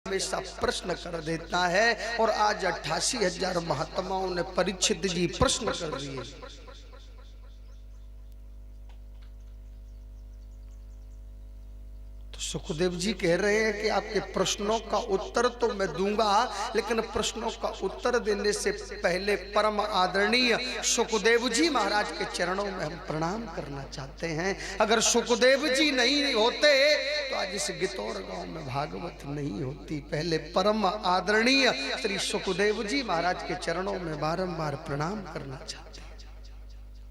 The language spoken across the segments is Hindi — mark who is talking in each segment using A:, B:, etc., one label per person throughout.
A: हमेशा प्रश्न कर देता है और आज 88,000 महात्माओं ने परीक्षित जी प्रश्न कर दिए। तो सुखदेव जी कह रहे हैं कि आपके प्रश्नों का उत्तर तो मैं दूंगा, लेकिन प्रश्नों का उत्तर देने से पहले परम आदरणीय सुखदेव जी महाराज के चरणों में हम प्रणाम करना चाहते हैं। अगर सुखदेव जी नहीं होते तो आज इस गितौर गांव में भागवत नहीं होती। पहले परम आदरणीय श्री सुखदेव जी महाराज के चरणों में बारंबार प्रणाम करना चाहते हैं।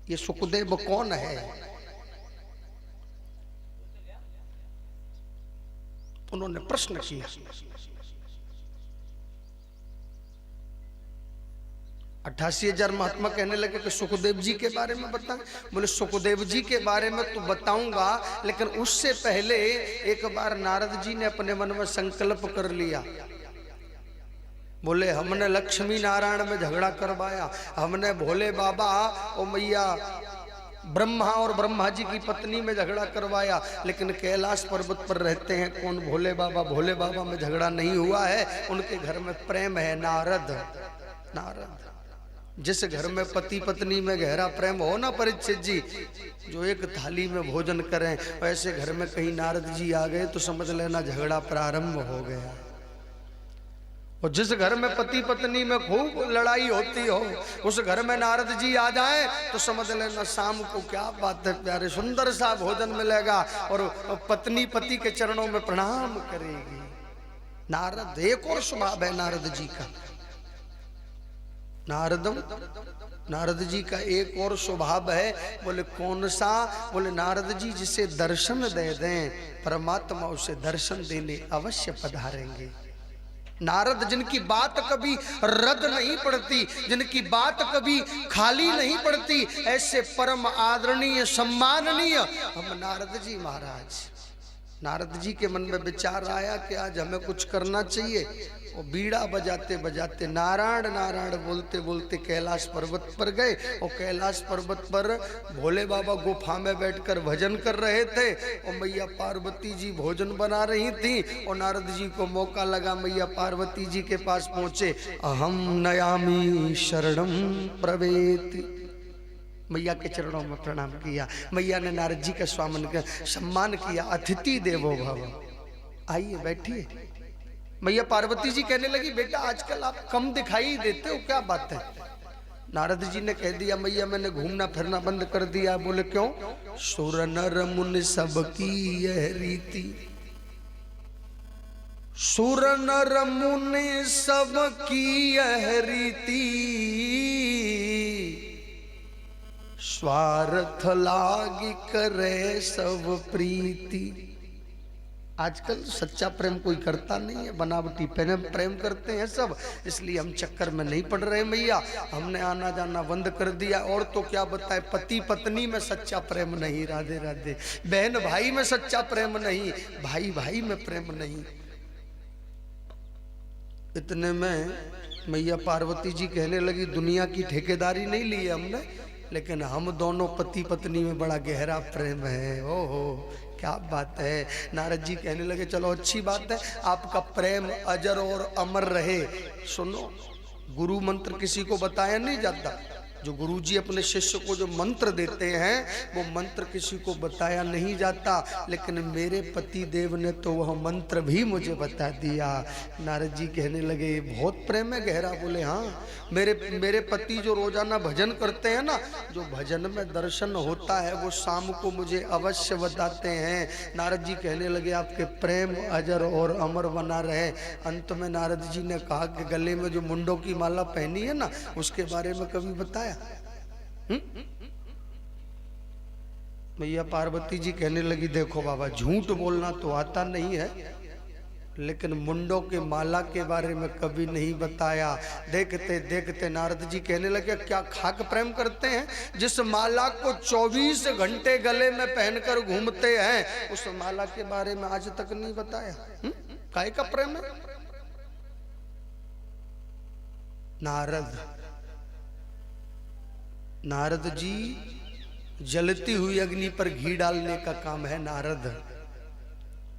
A: ये सुखदेव कौन है? उन्होंने प्रश्न किया। 88,000 महात्मा कहने लगे कि सुखदेव जी के बारे में बताएं। बोले सुखदेव जी के बारे में तो बताऊंगा, लेकिन उससे पहले एक बार नारद जी ने अपने मन में संकल्प कर लिया। बोले हमने लक्ष्मी नारायण में झगड़ा करवाया, हमने भोले बाबा और मैया ब्रह्मा और ब्रह्मा जी की पत्नी में झगड़ा करवाया, लेकिन कैलाश पर्वत पर रहते हैं कौन? भोले बाबा। भोले बाबा में झगड़ा नहीं हुआ है, उनके घर में प्रेम है। नारद जिस घर में पति पत्नी में गहरा प्रेम हो ना परीक्षित जी, जो एक थाली में भोजन करें, वैसे घर में कहीं नारद जी आ गए तो समझ लेना झगड़ा प्रारंभ हो गया। और जिस घर में पति पत्नी में खूब लड़ाई होती हो, उस घर में नारद जी आ जाए तो समझ लेना शाम को क्या बात है प्यारे, सुंदर सा भोजन मिलेगा और पत्नी पति के चरणों में प्रणाम करेगी। नारद एक और स्वभाव है नारद जी का। नारद जी का एक और स्वभाव है। बोले कौन सा? बोले नारद जी जिसे दर्शन दे दें, परमात्मा उसे दर्शन देने अवश्य पधारेंगे। नारद जिनकी बात कभी रद्द नहीं पड़ती, जिनकी बात कभी खाली नहीं पड़ती, ऐसे परम आदरणीय सम्माननीय हम नारद जी महाराज। नारद जी के मन में विचार आया कि आज हमें कुछ करना चाहिए। वो बीड़ा बजाते बजाते नारायण नारायण बोलते बोलते कैलाश पर्वत पर गए और कैलाश पर्वत पर भोले बाबा गुफा में बैठकर भजन कर रहे थे और मैया पार्वती जी भोजन बना रही थी। और नारद जी को मौका लगा, मैया पार्वती जी के पास पहुंचे। अहम नयामि शरणम प्रवेति। मैया के चरणों में प्रणाम किया। मैया ने नारद जी का सम्मान किया। अतिथि देवो भव, आइए बैठिए। मैया पार्वती जी कहने लगी बेटा आजकल आप कम दिखाई देते हो, क्या बात है? नारद जी ने कह दिया मैया मैंने घूमना फिरना बंद कर दिया। बोले क्यों? सुर नर मुनि सबकी यह रीति, सुर नर मुनि सबकी यह रीति, स्वार्थ लागी करे सब प्रीति। आजकल सच्चा प्रेम कोई करता नहीं है, बनावटी प्रेम करते हैं सब, इसलिए हम चक्कर में नहीं पड़ रहे मैया। हमने आना जाना बंद कर दिया। और तो क्या बताए, पति पत्नी में सच्चा प्रेम नहीं, राधे राधे, बहन भाई में सच्चा प्रेम नहीं, भाई भाई में प्रेम नहीं। इतने में मैया पार्वती जी कहने लगी दुनिया की ठेकेदारी नहीं ली है हमने, लेकिन हम दोनों पति पत्नी में बड़ा गहरा प्रेम है। ओहो क्या बात है। नारद जी कहने लगे चलो अच्छी बात है, आपका प्रेम अजर और अमर रहे। सुनो, गुरु मंत्र किसी को बताया नहीं जाता। जो गुरुजी अपने शिष्य को जो मंत्र देते हैं वो मंत्र किसी को बताया नहीं जाता, लेकिन मेरे पति देव ने तो वह मंत्र भी मुझे बता दिया। नारद जी कहने लगे बहुत प्रेम है गहरा। बोले हाँ, मेरे पति जो रोजाना भजन करते हैं ना, जो भजन में दर्शन होता है वो शाम को मुझे अवश्य बताते हैं। नारद जी कहने लगे आपके प्रेम अजर और अमर बना रहे। अंत में नारद जी ने कहा कि गले में जो मुंडों की माला पहनी है ना, उसके बारे में कभी बताया? मैया पार्वती जी कहने लगी देखो बाबा झूठ बोलना तो आता नहीं है, लेकिन मुंडों के माला के बारे में कभी नहीं बताया। देखते देखते नारद जी कहने लगे क्या खाक प्रेम करते हैं? जिस माला को 24 घंटे गले में पहनकर घूमते हैं उस माला के बारे में आज तक नहीं बताया। काहे का प्रेम है? नारद जी जलती हुई अग्नि पर घी डालने का काम है नारद।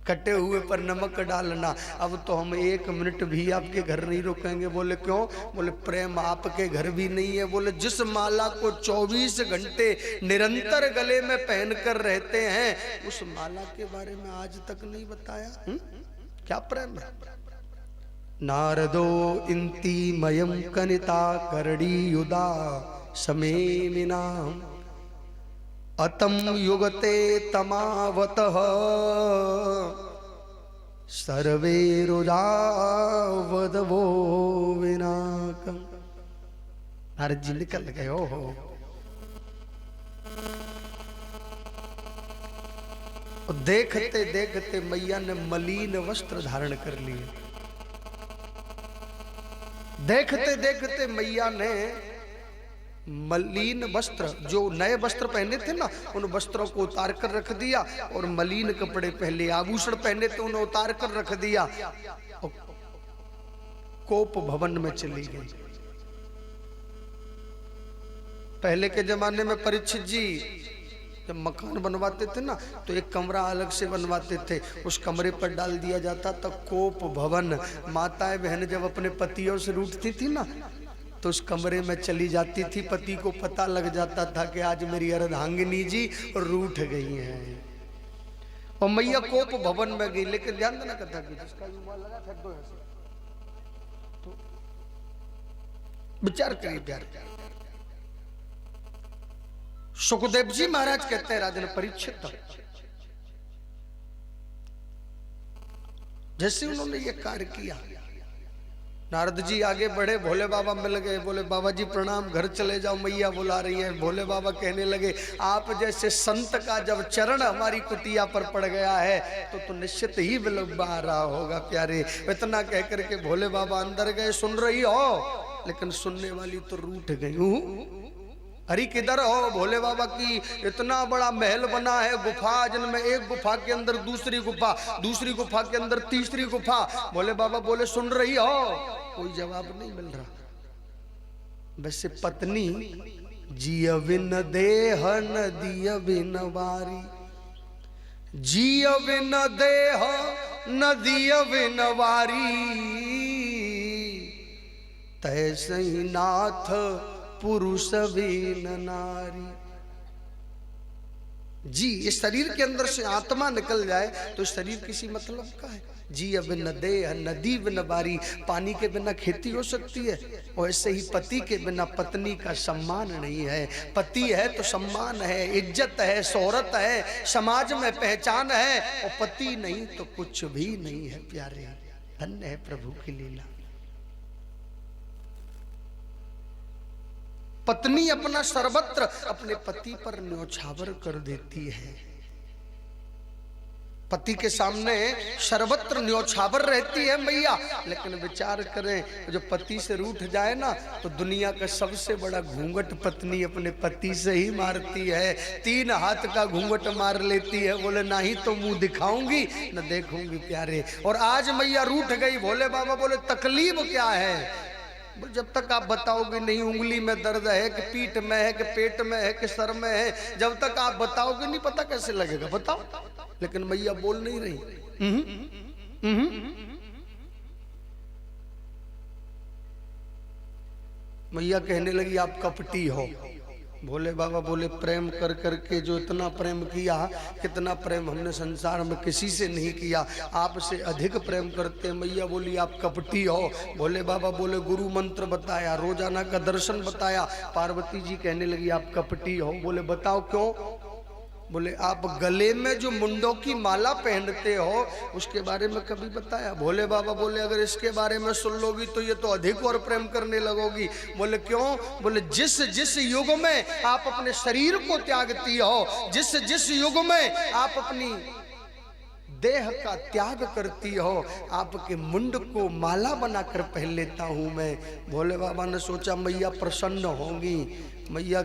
A: कटे हुए पर नमक डालना। अब तो हम 1 मिनट भी आपके घर नहीं रुकेंगे। बोले क्यों? बोले प्रेम आपके घर भी नहीं है। बोले जिस माला को 24 घंटे निरंतर गले में पहन कर रहते हैं, उस माला के बारे में आज तक नहीं बताया। क्या प्रेम है? नारदो इंती मयम कनिता करड़ी युदा समेमिनाम अतम युगते तमावतः सर्वे रुजावदवो विनाकम। नारद जी निकल गए। हो देखते देखते मैया ने मलिन वस्त्र धारण कर लिए। देखते देखते मैया ने मलिन वस्त्र, जो नए वस्त्र पहने थे ना, उन वस्त्रों को उतार कर रख दिया, और मलिन कपड़े पहले, आभूषण पहने थे उन्हें उतार कर रख दिया, और कोप भवन में चली गई। पहले के जमाने में परीक्षित जी जब मकान बनवाते थे ना, तो एक कमरा अलग से बनवाते थे, उस कमरे पर डाल दिया जाता था कोप भवन। माताएं बहन जब अपने पतियों से रूठती थी ना, तो उस कमरे में चली जाती थी। पति को पता लग जाता था कि आज मेरी अर्धांगिनी जी रूठ गई हैं, और मैया कोप भवन में गई। लेकिन ध्यान देना कथा की, जिसका युवा लगा फेंक दो ऐसे, तो विचार करिए प्यार। सुखदेव जी महाराज कहते हैं राजन परीक्षित, जैसे उन्होंने ये कार्य किया, नारद जी आगे बढ़े, भोले बाबा मिल गए। बोले बाबा जी प्रणाम, घर चले जाओ, मैया बुला रही है। भोले बाबा कहने लगे आप जैसे संत का जब चरण हमारी कुटिया पर पड़ गया है तो निश्चित ही विलंब आ रहा होगा प्यारे। इतना कह करके भोले बाबा अंदर गए। सुन रही हो, लेकिन सुनने वाली तो रूठ गई। अरे किधर हो? भोले बाबा की इतना बड़ा महल बना है, गुफा, जिनमें एक गुफा के अंदर दूसरी गुफा, दूसरी गुफा के अंदर तीसरी गुफा। भोले बाबा बोले सुन रही हो? कोई जवाब नहीं मिल रहा। वैसे पत्नी जिय बिन देह नदिय बिन वारी, जिय बिन देह नदिय बिन वारी, तैसे ही नाथ पुरुष बिन नारी। जी, इस शरीर के अंदर से आत्मा निकल जाए तो शरीर किसी मतलब का है। जी बिन देह नदी बिन बारी, पानी के बिना खेती हो सकती है, और ऐसे ही पति के बिना पत्नी का सम्मान नहीं है। पति है तो सम्मान है, इज्जत है, शोहरत है, समाज में पहचान है, और पति नहीं तो कुछ भी नहीं है प्यारे। धन्य है प्रभु की लीला। पत्नी अपना सर्वत्र अपने पति पर न्योछावर कर देती है। पति के सामने सर्वत्र न्योछावर रहती है मैया। लेकिन विचार करें, जो पति से रूठ जाए ना, तो दुनिया का सबसे बड़ा घूंघट पत्नी अपने पति से ही मारती है। 3 हाथ का घूंघट मार लेती है। बोले ना ही तो मुंह दिखाऊंगी न देखूंगी प्यारे। और आज मैया रूठ गई। भोले बाबा बोले तकलीफ क्या है? जब तक आप बताओगे नहीं उंगली में दर्द है कि पीठ में है कि पेट में है कि सर में है, जब तक आप बताओगे नहीं पता कैसे लगेगा? बताओ। लेकिन मैया बोल नहीं रही। मैया कहने लगी आप कपटी हो। भोले बाबा बोले प्रेम कर करके जो इतना प्रेम किया, कितना प्रेम हमने संसार में किसी से नहीं किया, आपसे अधिक प्रेम करते। मैया बोली आप कपटी हो। भोले बाबा बोले गुरु मंत्र बताया, रोजाना का दर्शन बताया। पार्वती जी कहने लगी आप कपटी हो। बोले बताओ क्यों? बोले आप गले में जो मुंडों की माला पहनते हो उसके बारे में कभी बताया? भोले बाबा बोले अगर इसके बारे में सुन लोगी तो ये तो अधिक और प्रेम करने लगोगी। बोले क्यों? बोले जिस जिस युग में आप अपने शरीर को त्यागती हो, जिस जिस युग में आप अपनी देह का त्याग करती हो, आपके मुंड को माला बनाकर पहन लेता हूं मैं। भोले बाबा ने सोचा मैया प्रसन्न होंगी। मैया